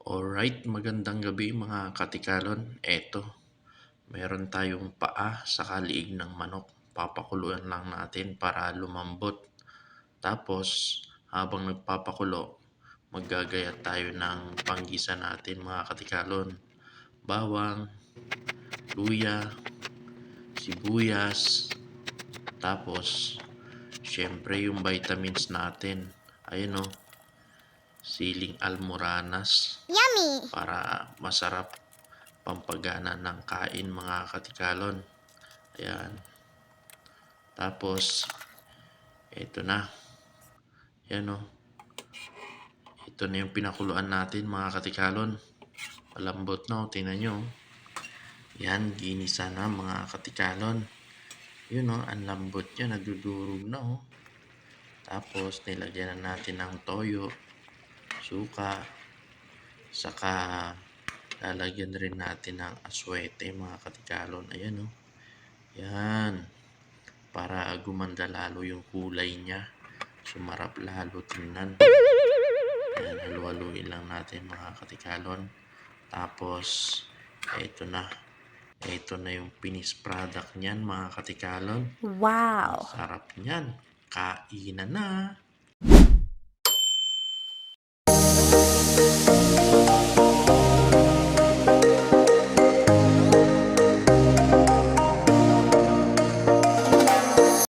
Alright, magandang gabi mga katikalon. Eto, meron tayong paa sa liig ng manok. Papakuluan lang natin para lumambot. Tapos, habang nagpapakulo, maggagayat tayo ng panggisa natin mga katikalon. Bawang, luya, sibuyas, tapos, syempre yung vitamins natin. Ayun o, siling almoranas Yummy! para masarap pampagana ng kain mga katikalon. Ayan. Tapos, ito na. Yan o. Ito na yung pinakuluan natin mga katikalon. Malambot na o. Tingnan nyo. Yan, ginisa na mga katikalon. Yun o, ang lambot niya. Nagdudurog na o. Tapos, nilagyan na natin ng toyo, suka, saka lalagyan rin natin ng aswete mga katikalon. Ayan o. Yan. Para gumanda lalo yung kulay niya. Sumarap lalo tingnan. Ayan, halu-haluin lang natin mga katikalon. Tapos, ito na. Ito na yung finished product niyan mga katikalon. Wow! Sarap niyan. Kainan na.